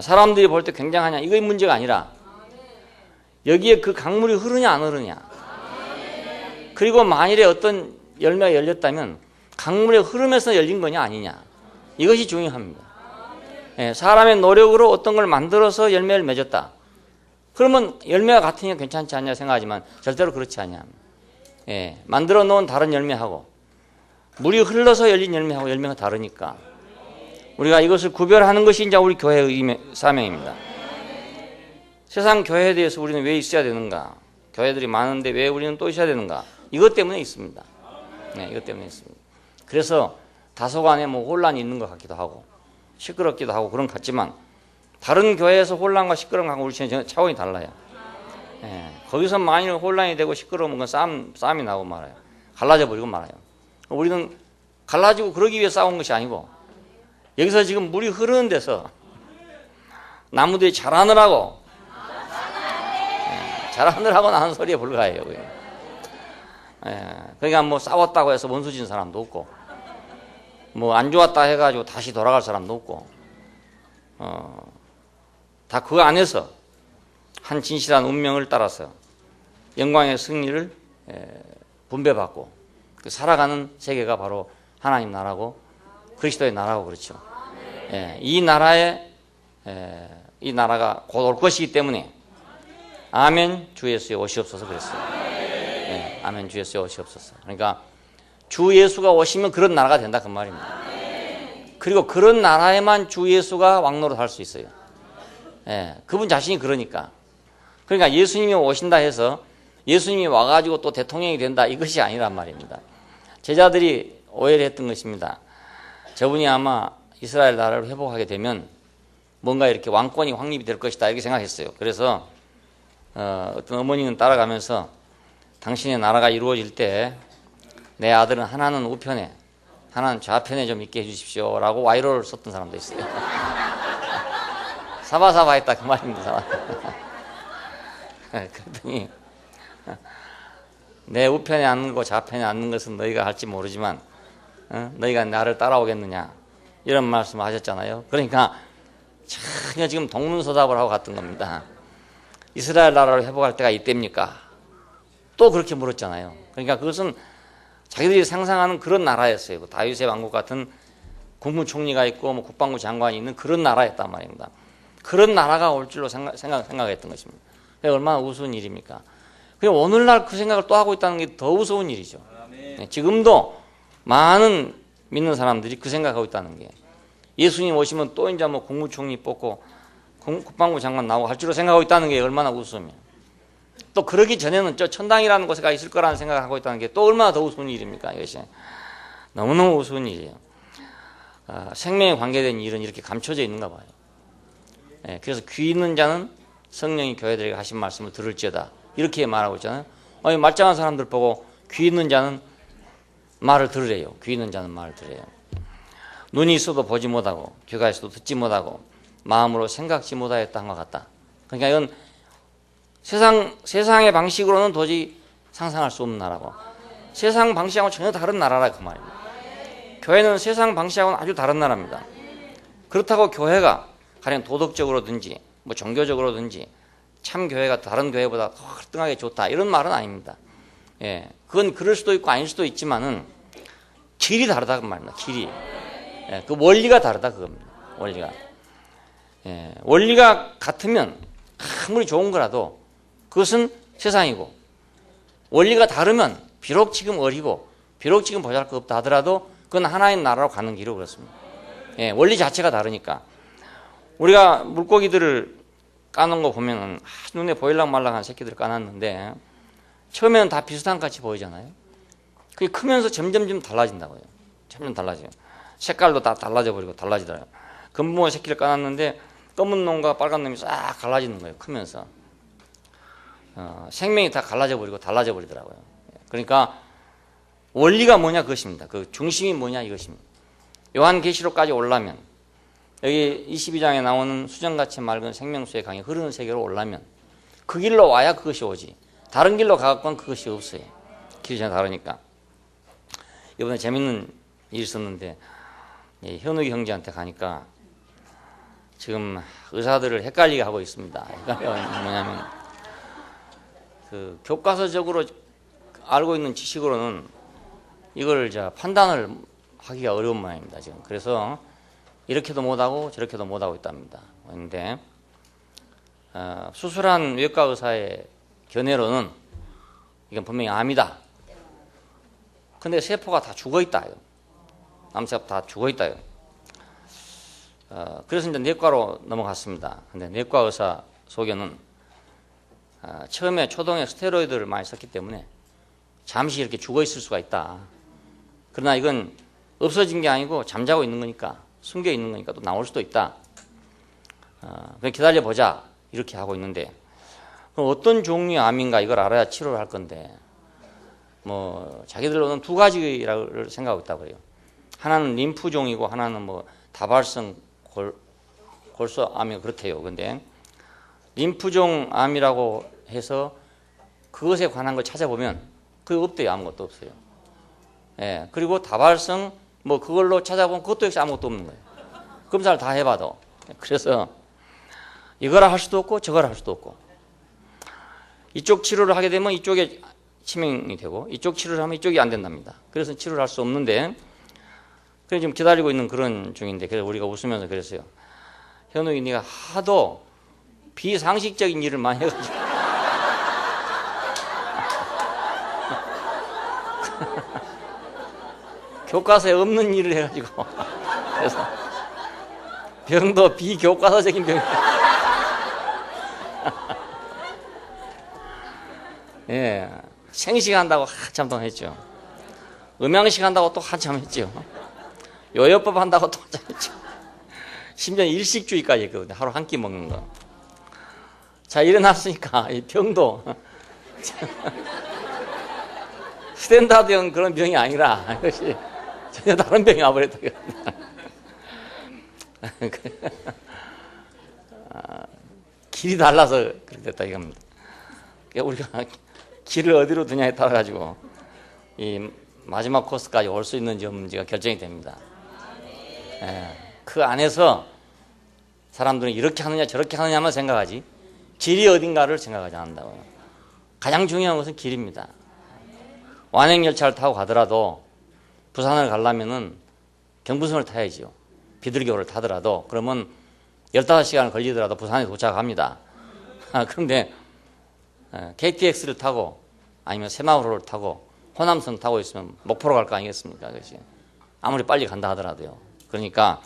사람들이 볼 때 굉장하냐 이거의 문제가 아니라 여기에 그 강물이 흐르냐 안 흐르냐 그리고 만일에 어떤 열매가 열렸다면 강물의 흐름에서 열린 거냐 아니냐 이것이 중요합니다. 사람의 노력으로 어떤 걸 만들어서 열매를 맺었다. 그러면 열매가 같으니까 괜찮지 않냐 생각하지만 절대로 그렇지 않냐. 만들어 놓은 다른 열매하고 물이 흘러서 열린 열매하고 열매가 다르니까 우리가 이것을 구별하는 것이 이제 우리 교회의 사명입니다. 세상 교회에 대해서 우리는 왜 있어야 되는가? 교회들이 많은데 왜 우리는 또 있어야 되는가? 이것 때문에 있습니다. 이것 때문에 있습니다. 그래서 다소간에 뭐 혼란이 있는 것 같기도 하고 시끄럽기도 하고 그런 것 같지만 다른 교회에서 혼란과 시끄러운 거 우리 차원이 달라요. 거기서 만일 혼란이 되고 시끄러우면 그건 싸움이 나고 말아요. 갈라져 버리고 말아요. 우리는 갈라지고 그러기 위해 싸운 것이 아니고 여기서 지금 물이 흐르는 데서 나무들이 자라느라고 나는 소리에 불과해요. 그러니까 뭐 싸웠다고 해서 원수진 사람도 없고 뭐 안 좋았다 해가지고 다시 돌아갈 사람도 없고 다 그 안에서 한 진실한 운명을 따라서 영광의 승리를 분배받고 그 살아가는 세계가 바로 하나님 나라고 그리스도의 나라고 그렇죠. 예, 이 나라가 곧 올 것이기 때문에 아멘 주 예수의 오시옵소서 그랬어요. 예, 아멘 주 예수의 오시옵소서. 그러니까 주 예수가 오시면 그런 나라가 된다 그 말입니다. 그리고 그런 나라에만 주 예수가 왕노릇 할 수 있어요. 예, 그분 자신이 그러니까 예수님이 오신다 해서 예수님이 와가지고 또 대통령이 된다 이것이 아니란 말입니다. 제자들이 오해를 했던 것입니다. 저분이 아마 이스라엘 나라를 회복하게 되면 뭔가 이렇게 왕권이 확립이 될 것이다 이렇게 생각했어요. 그래서 어떤 어머니는 따라가면서 당신의 나라가 이루어질 때 내 아들은 하나는 우편에 하나는 좌편에 좀 있게 해주십시오 라고 와이로를 썼던 사람도 있어요. 사바사바 했다 그 말입니다. 그랬더니 내 우편에 앉는 거 좌편에 앉는 것은 너희가 할지 모르지만 너희가 나를 따라오겠느냐 이런 말씀을 하셨잖아요. 그러니까 전혀 지금 동문서답을 하고 갔던 겁니다. 이스라엘 나라를 회복할 때가 이때입니까? 또 그렇게 물었잖아요. 그러니까 그것은 자기들이 상상하는 그런 나라였어요. 다윗의 왕국 같은 국무총리가 있고 뭐 국방부 장관이 있는 그런 나라였단 말입니다. 그런 나라가 올 줄로 생각했던 것입니다. 얼마나 우스운 일입니까? 그냥 오늘날 그 생각을 또 하고 있다는 게 더 우스운 일이죠. 네, 지금도 많은 믿는 사람들이 그 생각하고 있다는 게 예수님 오시면 또 이제 뭐 국무총리 뽑고 국방부 장관 나오고 할 줄로 생각하고 있다는 게 얼마나 우스우면 또 그러기 전에는 저 천당이라는 곳에가 있을 거라는 생각을 하고 있다는 게 또 얼마나 더 우스운 일입니까? 이것이 너무너무 우스운 일이에요. 생명에 관계된 일은 이렇게 감춰져 있는가 봐요. 네, 그래서 귀 있는 자는 성령이 교회들에게 하신 말씀을 들을지어다 이렇게 말하고 있잖아요. 말짱한 사람들 보고 귀 있는 자는 말을 들으래요. 귀 있는 자는 말을 들으래요. 눈이 있어도 보지 못하고 귀가 있어도 듣지 못하고 마음으로 생각지 못하였다 한 것 같다. 그러니까 이건 세상의 방식으로는 도저히 상상할 수 없는 나라고 세상 방식하고 전혀 다른 나라라 그 말입니다. 교회는 세상 방식하고는 아주 다른 나라입니다. 그렇다고 교회가 가령 도덕적으로든지 뭐 종교적으로든지 참 교회가 다른 교회보다 더 활등하게 좋다 이런 말은 아닙니다. 예, 그건 그럴 수도 있고 아닐 수도 있지만은 길이 다르다 그 말입니다. 길이. 예, 그 원리가 다르다 그겁니다. 원리가. 예, 원리가 같으면 아무리 좋은 거라도 그것은 세상이고 원리가 다르면 비록 지금 어리고 비록 지금 보잘것없다 하더라도 그건 하나의 나라로 가는 길이고 그렇습니다. 예, 원리 자체가 다르니까 우리가 물고기들을 까놓은 거 보면은 눈에 보일랑말랑한 새끼들을 까놨는데 처음에는 다 비슷한 것 같이 보이잖아요. 그게 크면서 점점 달라진다고요. 점점 달라져요. 색깔도 다 달라져 버리고 달라지더라고요. 금붕어 새끼를 까놨는데 검은 놈과 빨간 놈이 싹 갈라지는 거예요. 크면서 생명이 다 갈라져 버리고 달라져 버리더라고요. 그러니까 원리가 뭐냐 그것입니다. 그 중심이 뭐냐 이것입니다. 요한계시록까지 올라면 여기 22장에 나오는 수정같이 맑은 생명수의 강이 흐르는 세계로 올라면 그 길로 와야 그것이 오지 다른 길로 가갖고는 그것이 없어요. 길이 전혀 다르니까. 이번에 재밌는 일이 있었는데 현욱이 형제한테 가니까 지금 의사들을 헷갈리게 하고 있습니다. 그러니까 뭐냐면 그 교과서적으로 알고 있는 지식으로는 이걸 판단을 하기가 어려운 모양입니다. 지금 그래서 이렇게도 못하고 저렇게도 못하고 있답니다. 그런데 수술한 외과 의사의 견해로는 이건 분명히 암이다. 근데 세포가 다 죽어있다. 암세포 다 죽어있다. 그래서 이제 내과로 넘어갔습니다. 근데 내과 의사 소견은 처음에 초동에 스테로이드를 많이 썼기 때문에 잠시 이렇게 죽어있을 수가 있다. 그러나 이건 없어진 게 아니고 잠자고 있는 거니까 숨겨 있는 거니까 또 나올 수도 있다. 그냥 기다려보자 이렇게 하고 있는데 그럼 어떤 종류의 암인가 이걸 알아야 치료를 할 건데 뭐 자기들로는 두 가지라고 생각하고 있다고 해요. 하나는 림프종이고 하나는 뭐 다발성 골수암이 그렇대요. 근데 림프종 암이라고 해서 그것에 관한 걸 찾아보면 그게 없대요. 아무것도 없어요. 예, 그리고 다발성 뭐 그걸로 찾아보면 그것도 역시 아무것도 없는 거예요. 검사를 다 해봐도. 그래서 이거라 할 수도 없고 저거라 할 수도 없고 이쪽 치료를 하게 되면 이쪽에 치명이 되고 이쪽 치료를 하면 이쪽이 안 된답니다. 그래서 치료를 할 수 없는데 그래서 지금 기다리고 있는 그런 중인데 그래서 우리가 웃으면서 그랬어요. 현욱이 네가 하도 비상식적인 일을 많이 해가지고 교과서에 없는 일을 해가지고 그래서 병도 비교과서적인 병이야. 예, 생식 한다고 한참 동안 했죠. 음양식 한다고 또 한참 했죠. 요요법 한다고 또 한참 했죠. 심지어 일식주의까지 했거든요. 하루 한 끼 먹는 거. 자, 일어났으니까 이 병도 스탠다드형 그런 병이 아니라 이것이 전혀 다른 병이 와버렸다. 길이 달라서 그렇게 됐다 이겁니다. 우리가 길을 어디로 두냐에 따라 가지고 이 마지막 코스까지 올 수 있는지 없는지가 결정이 됩니다. 예, 그 안에서 사람들은 이렇게 하느냐 저렇게 하느냐만 생각하지 길이 어딘가를 생각하지 않는다고요. 가장 중요한 것은 길입니다. 완행열차를 타고 가더라도 부산을 가려면은 경부선을 타야죠. 비둘기호를 타더라도 그러면 15시간을 걸리더라도 부산에 도착합니다. 그런데 KTX를 타고 아니면 새마을호를 타고 호남선 타고 있으면 목포로 갈 거 아니겠습니까? 그렇지? 아무리 빨리 간다 하더라도요. 그러니까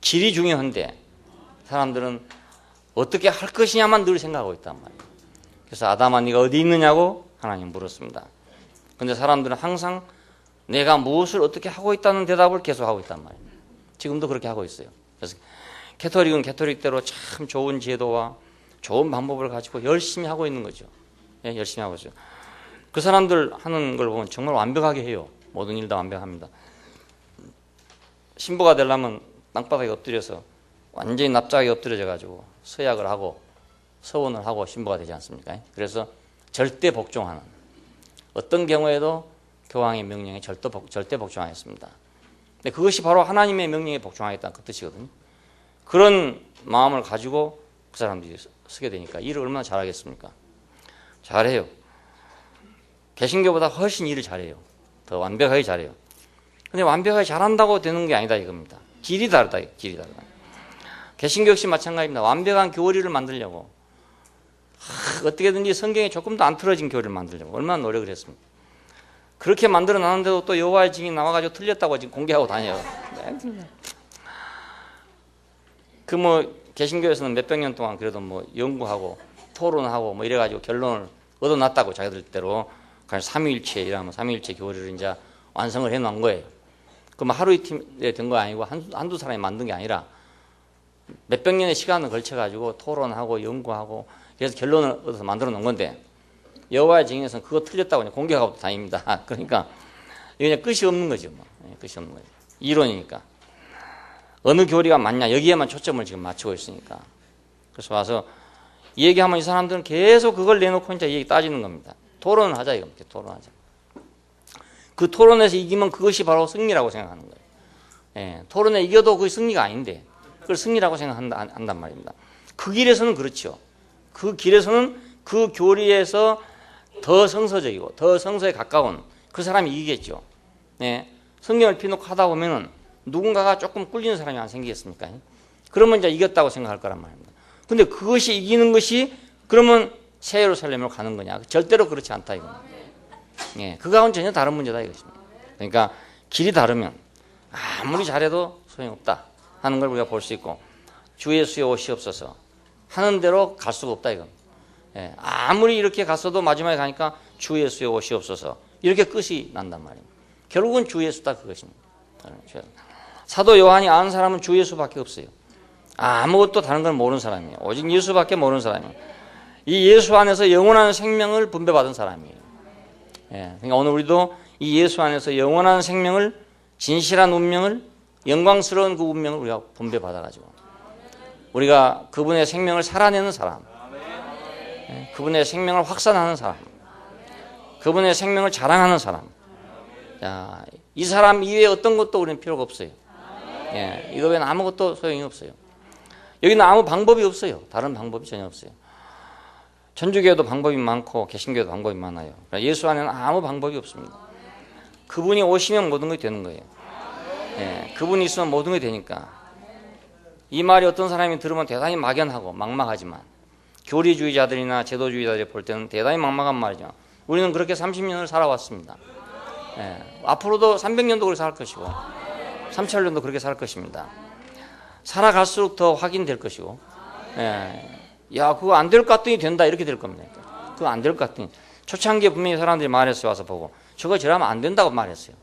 길이 중요한데 사람들은 어떻게 할 것이냐만 늘 생각하고 있단 말이에요. 그래서 아담아 네가 어디 있느냐고 하나님 물었습니다. 그런데 사람들은 항상 내가 무엇을 어떻게 하고 있다는 대답을 계속하고 있단 말이에요. 지금도 그렇게 하고 있어요. 그래서 캐토릭은 캐토릭대로 참 좋은 제도와 좋은 방법을 가지고 열심히 하고 있는 거죠. 예, 열심히 하고 있어요. 그 사람들 하는 걸 보면 정말 완벽하게 해요. 모든 일 다 완벽합니다. 신부가 되려면 땅바닥에 엎드려서 완전히 납작하게 엎드려져 가지고 서약을 하고 서원을 하고 신부가 되지 않습니까? 그래서 절대 복종하는, 어떤 경우에도 교황의 명령에 절대 복종하였습니다. 근데 그것이 바로 하나님의 명령에 복종하겠다는 그 뜻이거든요. 그런 마음을 가지고 그 사람들이 쓰게 되니까 일을 얼마나 잘하겠습니까? 잘해요. 개신교보다 훨씬 일을 잘해요. 더 완벽하게 잘해요. 근데 완벽하게 잘한다고 되는 게 아니다 이겁니다. 길이 다르다. 길이 다르다. 개신교 역시 마찬가지입니다. 완벽한 교리를 만들려고 어떻게든지 성경에 조금 더 안 틀어진 교리를 만들려고 얼마나 노력을 했습니까? 그렇게 만들어 놨는데도 또 여호와의 증인이 나와가지고 틀렸다고 지금 공개하고 다녀요. 그 뭐 개신교에서는 몇백 년 동안 그래도 뭐 연구하고 토론하고 뭐 이래가지고 결론을 얻어놨다고 자기들대로 삼위일체 이라면 삼위일체 교리를 이제 완성을 해놓은 거예요. 그럼 하루 이틀에 된 거 아니고 한두 사람이 만든 게 아니라 몇백 년의 시간을 걸쳐가지고 토론하고 연구하고 그래서 결론을 얻어서 만들어 놓은 건데 여호와의 증인에서는 그거 틀렸다고 그냥 공격하고 다닙니다. 그러니까 이게 그냥 끝이 없는 거죠. 뭐. 끝이 없는 거죠. 이론이니까. 어느 교리가 맞냐 여기에만 초점을 지금 맞추고 있으니까. 그래서 와서 얘기하면 이 사람들은 계속 그걸 내놓고 이제 얘기 따지는 겁니다. 토론을 하자 이겁니다. 토론하자. 그 토론에서 이기면 그것이 바로 승리라고 생각하는 거예요. 예, 토론에 이겨도 그게 승리가 아닌데 그걸 승리라고 생각한단 말입니다. 그 길에서는 그렇죠. 그 길에서는 그 교리에서 더 성서적이고 더 성서에 가까운 그 사람이 이기겠죠. 예, 성경을 피놓고 하다 보면은 누군가가 조금 꿀리는 사람이 안 생기겠습니까? 그러면 이제 이겼다고 생각할 거란 말입니다. 근데 그것이 이기는 것이 그러면 새 예루살렘으로 가는 거냐? 절대로 그렇지 않다 이겁니다. 예, 그거하고는 전혀 다른 문제다 이것입니다. 그러니까 길이 다르면 아무리 잘해도 소용없다 하는 걸 우리가 볼 수 있고 주 예수의 오시옵소서 하는 대로 갈 수가 없다 이겁니다. 예, 아무리 이렇게 갔어도 마지막에 가니까 주 예수의 오시옵소서 이렇게 끝이 난단 말입니다. 결국은 주 예수다 그것입니다. 사도 요한이 아는 사람은 주 예수밖에 없어요. 아무것도 다른 걸 모르는 사람이에요. 오직 예수밖에 모르는 사람이에요. 이 예수 안에서 영원한 생명을 분배받은 사람이에요. 예, 그러니까 오늘 우리도 이 예수 안에서 영원한 생명을, 진실한 운명을, 영광스러운 그 운명을 우리가 분배받아가지고 우리가 그분의 생명을 살아내는 사람, 예, 그분의 생명을 확산하는 사람, 그분의 생명을 자랑하는 사람. 자, 이 사람 이외에 어떤 것도 우리는 필요가 없어요. 예, 이거 외에는 아무것도 소용이 없어요. 여기는 아무 방법이 없어요. 다른 방법이 전혀 없어요. 천주교도 방법이 많고 개신교도 방법이 많아요. 그러니까 예수 안에는 아무 방법이 없습니다. 그분이 오시면 모든 것이 되는 거예요. 예, 그분이 있으면 모든 것이 되니까. 이 말이 어떤 사람이 들으면 대단히 막연하고 막막하지만 교리주의자들이나 제도주의자들이 볼 때는 대단히 막막한 말이죠. 우리는 그렇게 30년을 살아왔습니다. 예, 앞으로도 300년도 그렇게 살 것이고 3000년도 그렇게 살 것입니다. 살아갈수록 더 확인될 것이고, 예, 야 그거 안 될 것 같더니 된다 이렇게 될 겁니다. 그거 안 될 것 같더니 초창기에 분명히 사람들이 말했어요. 와서 보고 저거 저러면 안 된다고 말했어요.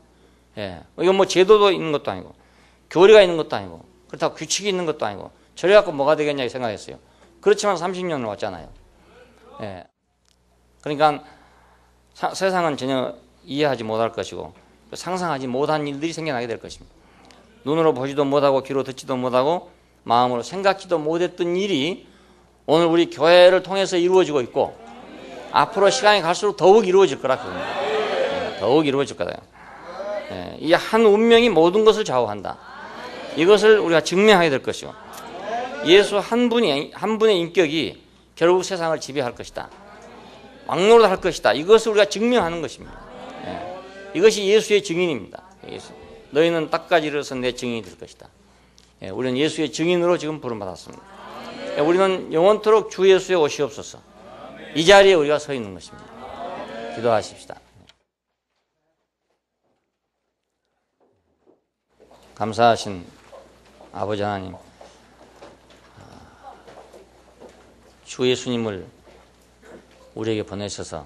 예, 이건 뭐 제도도 있는 것도 아니고 교리가 있는 것도 아니고 그렇다고 규칙이 있는 것도 아니고 저래 갖고 뭐가 되겠냐 생각했어요. 그렇지만 30년을 왔잖아요. 예, 그러니까 세상은 전혀 이해하지 못할 것이고 상상하지 못한 일들이 생겨나게 될 것입니다. 눈으로 보지도 못하고 귀로 듣지도 못하고 마음으로 생각지도 못했던 일이 오늘 우리 교회를 통해서 이루어지고 있고 앞으로 시간이 갈수록 더욱 이루어질 거라 그럽니다. 예, 더욱 이루어질 거다. 예, 이 한 운명이 모든 것을 좌우한다. 이것을 우리가 증명하게 될 것이고 예수 한 분의 인격이 결국 세상을 지배할 것이다. 왕노릇 할 것이다. 이것을 우리가 증명하는 것입니다. 예, 이것이 예수의 증인입니다. 너희는 땅까지 이르러서 내 증인이 될 것이다. 예, 우리는 예수의 증인으로 지금 부름받았습니다. 예, 우리는 영원토록 주 예수의 오시옵소서. 이 자리에 우리가 서 있는 것입니다. 기도하십시다. 감사하신 아버지 하나님, 주 예수님을 우리에게 보내셔서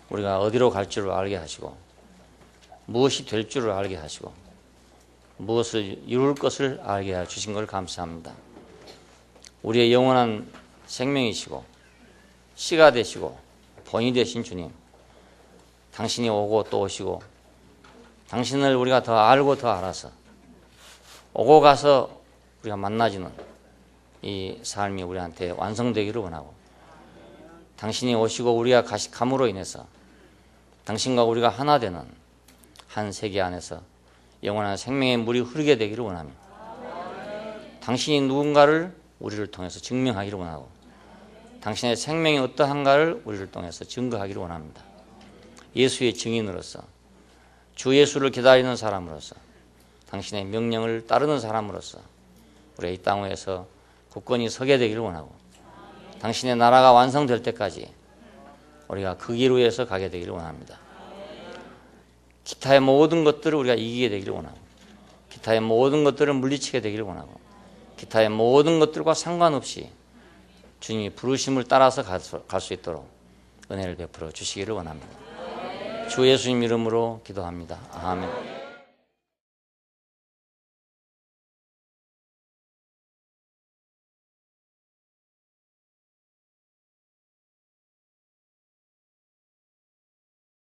우리가 어디로 갈 줄을 알게 하시고 무엇이 될 줄을 알게 하시고 무엇을 이룰 것을 알게 해 주신 걸 감사합니다. 우리의 영원한 생명이시고 씨가 되시고 본이 되신 주님, 당신이 오고 또 오시고 당신을 우리가 더 알고 더 알아서 오고 가서 우리가 만나지는 이 삶이 우리한테 완성되기를 원하고 당신이 오시고 우리가 감으로 인해서 당신과 우리가 하나 되는 한 세계 안에서 영원한 생명의 물이 흐르게 되기를 원하며 당신이 누군가를 우리를 통해서 증명하기를 원하고 당신의 생명이 어떠한가를 우리를 통해서 증거하기를 원합니다. 예수의 증인으로서 주 예수를 기다리는 사람으로서 당신의 명령을 따르는 사람으로서 우리가 이 땅 위에서 굳건히 서게 되기를 원하고 당신의 나라가 완성될 때까지 우리가 그 길 위에서 가게 되기를 원합니다. 기타의 모든 것들을 우리가 이기게 되기를 원하고 기타의 모든 것들을 물리치게 되기를 원하고 기타의 모든 것들과 상관없이 주님이 부르심을 따라서 갈 수 있도록 은혜를 베풀어 주시기를 원합니다. 주 예수님 이름으로 기도합니다. 아멘.